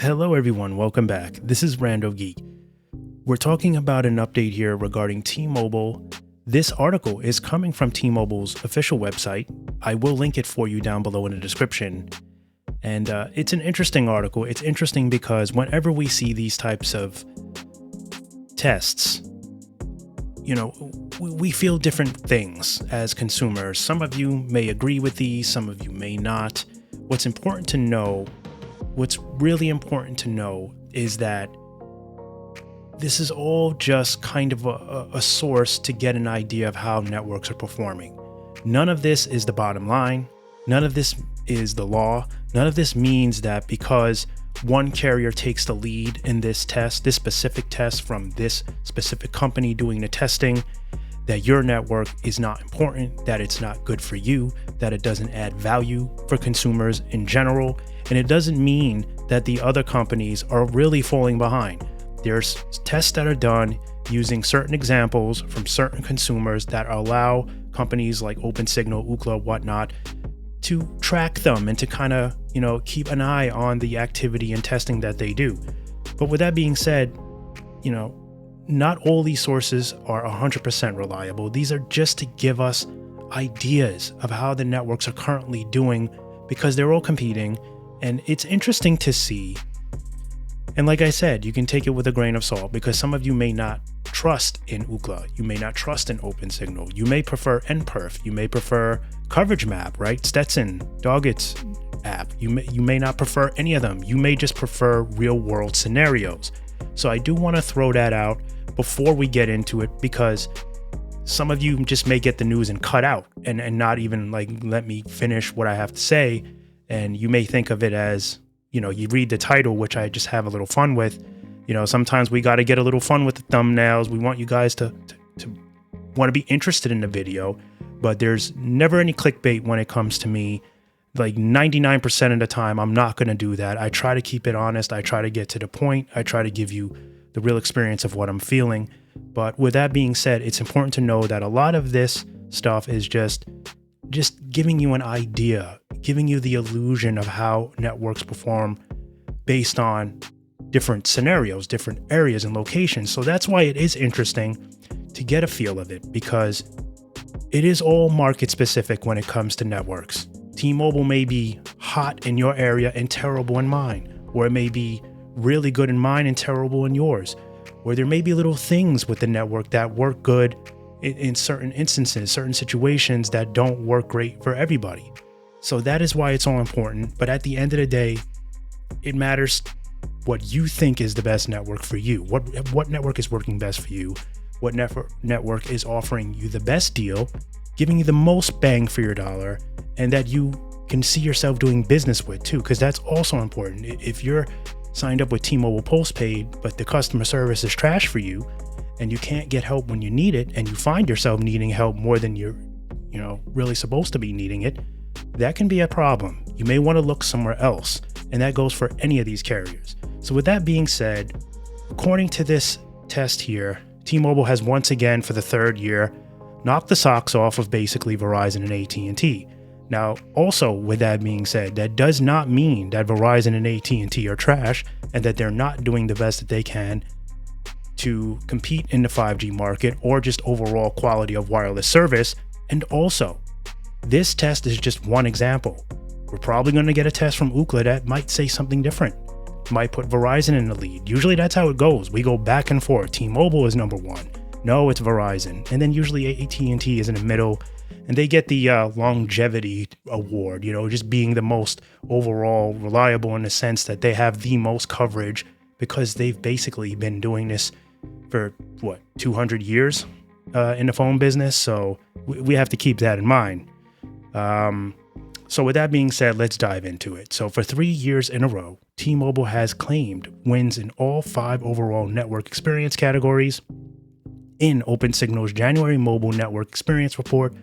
Hello everyone, welcome back. This is Rando Geek. We're talking about an update here regarding T-Mobile. This article is coming from T-Mobile's official website. I will link it for you down below in the description. And it's an interesting article. It's interesting because whenever we see these types of tests, we feel different things as consumers. Some of you may agree with these, some of you may not. What's really important to know is that this is all just kind of a source to get an idea of how networks are performing. None of this is the bottom line. None of this is the law. None of this means that because one carrier takes the lead in this test, this specific test from this specific company doing the testing, that your network is not important, that it's not good for you, that it doesn't add value for consumers in general. And it doesn't mean that the other companies are really falling behind. There's tests that are done using certain examples from certain consumers that allow companies like OpenSignal, Ookla, whatnot, to track them and to kind of, keep an eye on the activity and testing that they do. But with that being said, not all these sources are 100% reliable. These are just to give us ideas of how the networks are currently doing because they're all competing. And it's interesting to see. And like I said, you can take it with a grain of salt because some of you may not trust in Ookla. You may not trust in OpenSignal. You may prefer NPerf. You may prefer Coverage Map, right? Stetson, Doggett's app. You may not prefer any of them. You may just prefer real world scenarios. So I do want to throw that out before we get into it because some of you just may get the news and cut out and not even let me finish what I have to say. And you may think of it as, you read the title, which I just have a little fun with. Sometimes we got to get a little fun with the thumbnails. We want you guys to want to be interested in the video, but there's never any clickbait when it comes to me. Like 99% of the time, I'm not going to do that. I try to keep it honest. I try to get to the point. I try to give you the real experience of what I'm feeling. But with that being said, it's important to know that a lot of this stuff is just giving you an idea, giving you the illusion of how networks perform based on different scenarios, different areas and locations. So that's why it is interesting to get a feel of it because it is all market specific when it comes to networks. T-Mobile may be hot in your area and terrible in mine, or it may be really good in mine and terrible in yours, or there may be little things with the network that work good in certain instances, certain situations that don't work great for everybody. So that is why it's all important. But at the end of the day, it matters what you think is the best network for you. What network is working best for you? What network is offering you the best deal, giving you the most bang for your dollar, and that you can see yourself doing business with too, because that's also important. If you're signed up with T-Mobile postpaid, but the customer service is trash for you, and you can't get help when you need it, and you find yourself needing help more than you're, really supposed to be needing it, that can be a problem. You may want to look somewhere else, and that goes for any of these carriers. So with that being said, according to this test here, T-Mobile has once again for the third year knocked the socks off of basically Verizon and AT&T. Now, also with that being said, that does not mean that Verizon and AT&T are trash and that they're not doing the best that they can to compete in the 5G market or just overall quality of wireless service. And also, this test is just one example. We're probably going to get a test from Ookla that might say something different. Might put Verizon in the lead. Usually that's how it goes. We go back and forth. T-Mobile is number one. No, it's Verizon. And then usually AT&T is in the middle. And they get the longevity award, just being the most overall reliable in the sense that they have the most coverage because they've basically been doing this for 200 years in the phone business. So we have to keep that in mind. So with that being said, let's dive into it. So for 3 years in a row, T-Mobile has claimed wins in all 5 overall network experience categories in OpenSignal's January Mobile Network Experience Report,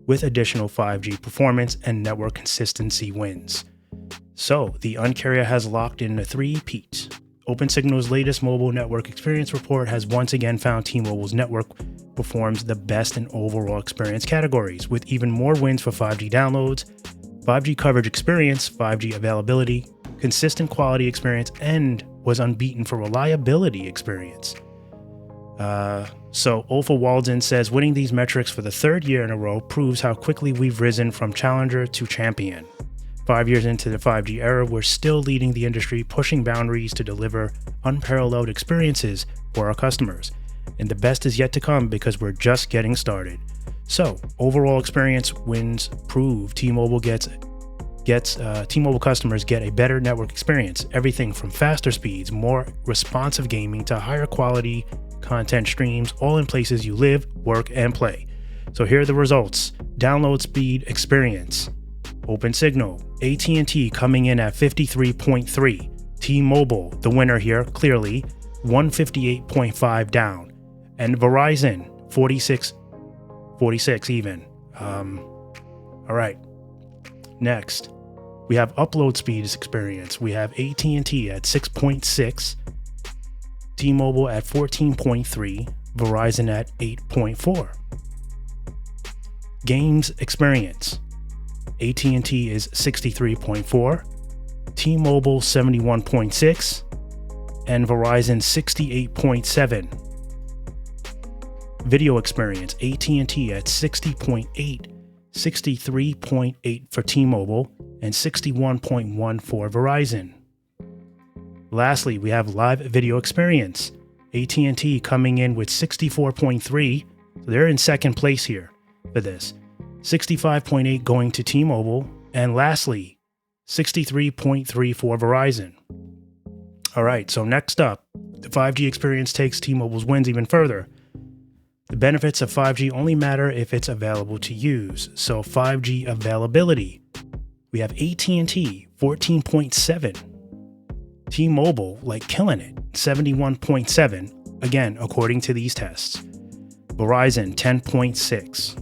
with additional 5G performance and network consistency wins. So the Un-carrier has locked in the 3-peat. OpenSignal's latest Mobile Network Experience Report has once again found T-Mobile's network performs the best in overall experience categories, with even more wins for 5G downloads, 5G coverage experience, 5G availability, consistent quality experience, and was unbeaten for reliability experience. So Olfa Walden says, winning these metrics for the third year in a row proves how quickly we've risen from challenger to champion. 5 years into the 5G era, we're still leading the industry, pushing boundaries to deliver unparalleled experiences for our customers. And the best is yet to come because we're just getting started. So, overall experience wins prove T-Mobile T-Mobile customers get a better network experience. Everything from faster speeds, more responsive gaming, to higher quality content streams, all in places you live, work, and play. So here are the results. Download speed experience. Open Signal. AT&T coming in at 53.3. T-Mobile, the winner here, clearly, 158.5 down. And Verizon, 46 even. All right. Next, we have upload speed experience. We have AT&T at 6.6. T-Mobile at 14.3, Verizon at 8.4. Games experience. AT&T is 63.4, T-Mobile 71.6, and Verizon 68.7. Video experience. AT&T at 60.8, 63.8 for T-Mobile, and 61.1 for Verizon. Lastly, we have live video experience. AT&T coming in with 64.3, so they're in second place here for this. 65.8 going to T-Mobile, and lastly, 63.3 for Verizon. All right, so next up, the 5G experience takes T-Mobile's wins even further. The benefits of 5G only matter if it's available to use. So 5G availability, we have AT&T 14.7. T-Mobile, like killing it, 71.7, again, according to these tests. Verizon, 10.6.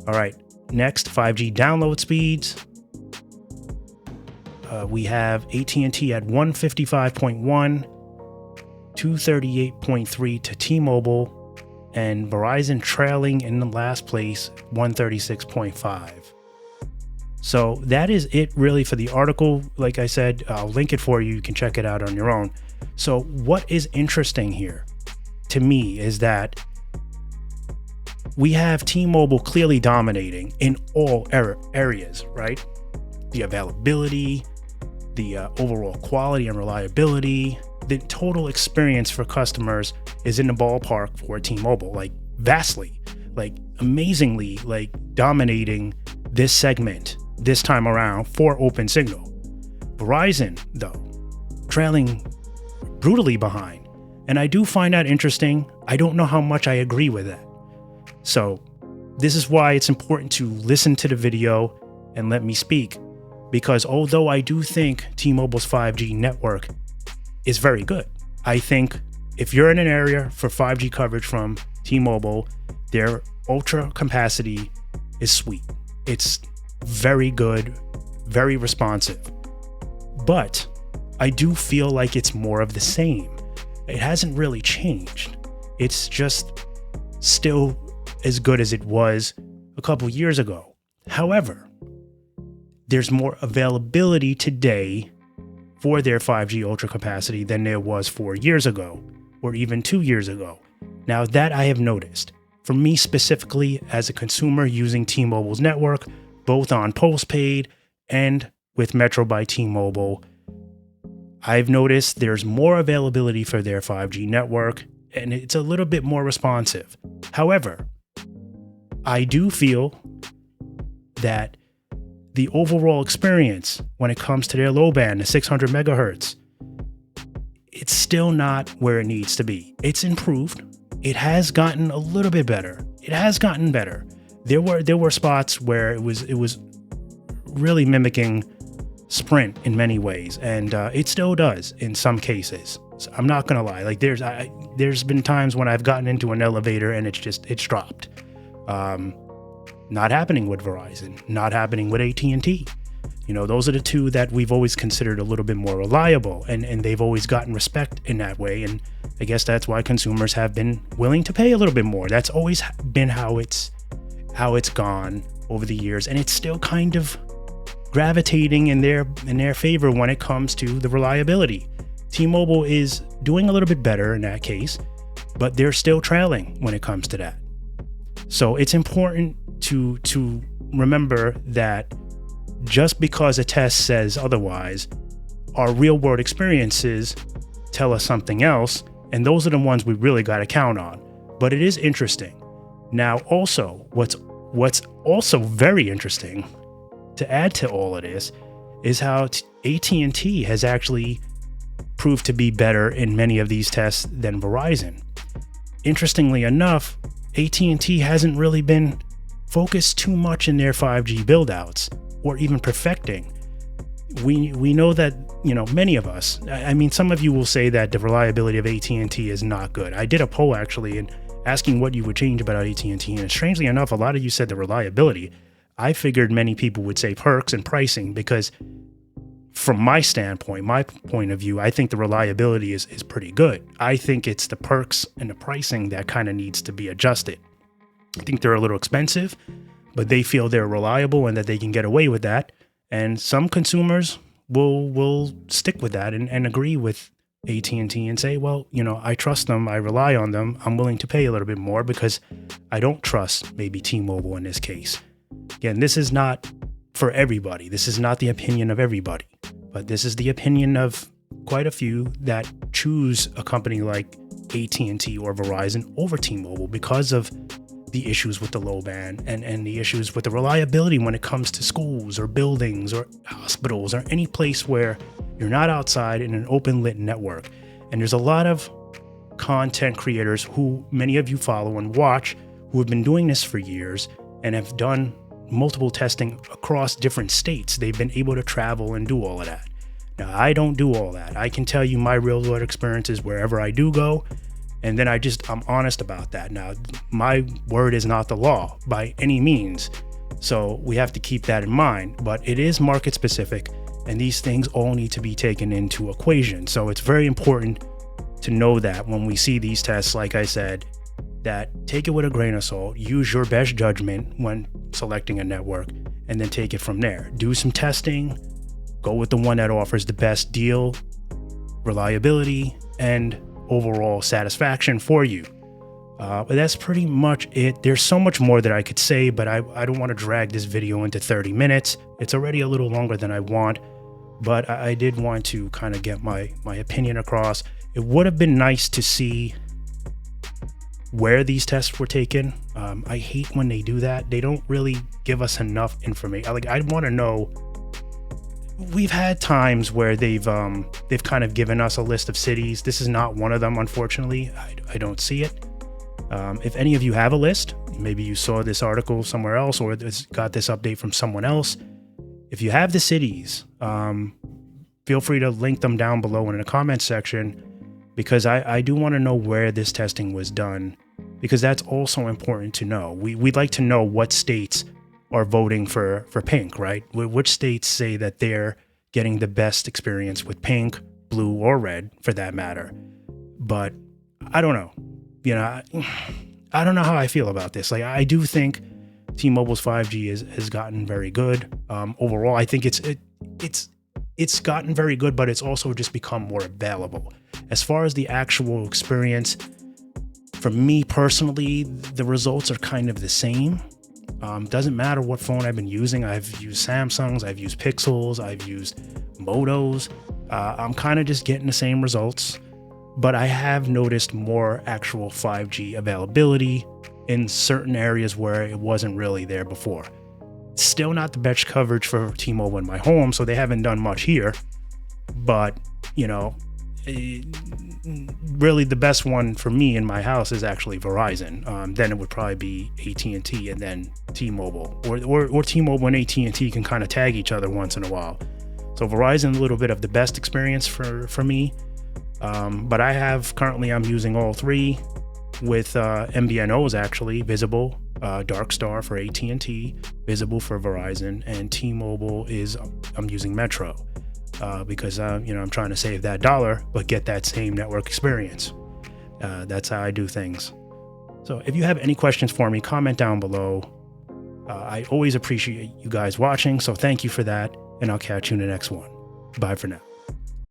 All right, next, 5G download speeds. We have AT&T at 155.1, 238.3 to T-Mobile, and Verizon trailing in the last place, 136.5. So that is it really for the article. Like I said, I'll link it for you. You can check it out on your own. So what is interesting here to me is that we have T-Mobile clearly dominating in all areas, right? The availability, the overall quality and reliability, the total experience for customers is in the ballpark for T-Mobile, like vastly, like amazingly, like dominating this segment this time around for Open Signal. Verizon, though, trailing brutally behind. And I do find that interesting. I don't know how much I agree with that. So this is why it's important to listen to the video and let me speak. Because although I do think T-Mobile's 5G network is very good, I think if you're in an area for 5G coverage from T-Mobile, their ultra capacity is sweet. It's very good, very responsive. But I do feel like it's more of the same. It hasn't really changed. It's just still as good as it was a couple years ago. However, there's more availability today for their 5G ultra capacity than there was 4 years ago, or even 2 years ago. Now that I have noticed, for me specifically as a consumer using T-Mobile's network, both on postpaid and with Metro by T-Mobile, I've noticed there's more availability for their 5G network, and it's a little bit more responsive. However, I do feel that the overall experience when it comes to their low band, the 600 megahertz, it's still not where it needs to be. It's improved. It has gotten a little bit better. It has gotten better. There were spots where it was really mimicking Sprint in many ways, and it still does in some cases. So I'm not gonna lie. Like there's been times when I've gotten into an elevator and it's dropped. Not happening with Verizon. Not happening with AT&T. You know, those are the two that we've always considered a little bit more reliable, and they've always gotten respect in that way. And I guess that's why consumers have been willing to pay a little bit more. That's always been how it's gone over the years, and it's still kind of gravitating in their favor when it comes to the reliability. T-Mobile is doing a little bit better in that case, but they're still trailing when it comes to that. So it's important to remember that just because a test says otherwise, our real world experiences tell us something else, and those are the ones we really got to count on. But it is interesting. Now, also, what's also very interesting to add to all of this is how AT&T has actually proved to be better in many of these tests than Verizon. Interestingly enough, AT&T hasn't really been focused too much in their 5G build-outs or even perfecting. We know that, many of us, I mean, some of you will say that the reliability of AT&T is not good. I did a poll actually and asking what you would change about AT&T, and strangely enough, a lot of you said the reliability. I figured many people would say perks and pricing because from my standpoint, my point of view, I think the reliability is pretty good. I think it's the perks and the pricing that kind of needs to be adjusted. I think they're a little expensive, but they feel they're reliable and that they can get away with that. And some consumers will stick with that and agree with AT&T and say, well, I trust them, I rely on them, I'm willing to pay a little bit more because I don't trust maybe T-Mobile in this case. Again, this is not for everybody. This is not the opinion of everybody, but this is the opinion of quite a few that choose a company like AT&T or Verizon over T-Mobile because of the issues with the low band and the issues with the reliability when it comes to schools or buildings or hospitals or any place where you're not outside in an open lit network. And there's a lot of content creators who many of you follow and watch who have been doing this for years and have done multiple testing across different states. They've been able to travel and do all of that. Now, I don't do all that. I can tell you my real world experiences wherever I do go. And then I'm honest about that. Now, my word is not the law by any means. So we have to keep that in mind, but it is market specific and these things all need to be taken into equation. So it's very important to know that when we see these tests, like I said, that take it with a grain of salt, use your best judgment when selecting a network, and then take it from there. Do some testing, go with the one that offers the best deal, reliability, and overall satisfaction for you. But that's pretty much it. There's so much more that I could say, but I don't want to drag this video into 30 minutes. It's already a little longer than I want, but I did want to kind of get my opinion across. It would have been nice to see where these tests were taken. I hate when they do that. They don't really give us enough information. I want to know. We've had times where they've kind of given us a list of cities. This is not one of them, unfortunately. I don't see it. If any of you have a list, maybe you saw this article somewhere else or got this update from someone else. If you have the cities, feel free to link them down below in the comment section, because I do want to know where this testing was done, because that's also important to know. We'd like to know what states are voting for pink, right? Which states say that they're getting the best experience with pink, blue, or red for that matter. But I don't know. I don't know how I feel about this. I do think T-Mobile's 5G has gotten very good. Overall, I think it's gotten very good, but it's also just become more available. As far as the actual experience, for me personally, the results are kind of the same. Doesn't matter what phone I've been using. I've used Samsungs, I've used Pixels, I've used Motos. I'm kind of just getting the same results, but I have noticed more actual 5G availability in certain areas where it wasn't really there before. Still not the best coverage for T-Mobile in my home, so they haven't done much here, but really the best one for me in my house is actually Verizon. Then it would probably be AT&T and then T-Mobile, or T-Mobile and AT&T can kind of tag each other once in a while. So Verizon, a little bit of the best experience for me. But I'm using all three with MVNOs actually, Visible, Dark Star for AT&T, Visible for Verizon, and T-Mobile I'm using Metro. Because I'm trying to save that dollar but get that same network experience. That's how I do things. So if you have any questions for me, comment down below. I always appreciate you guys watching, so thank you for that. and I'll catch you in the next one. Bye for now.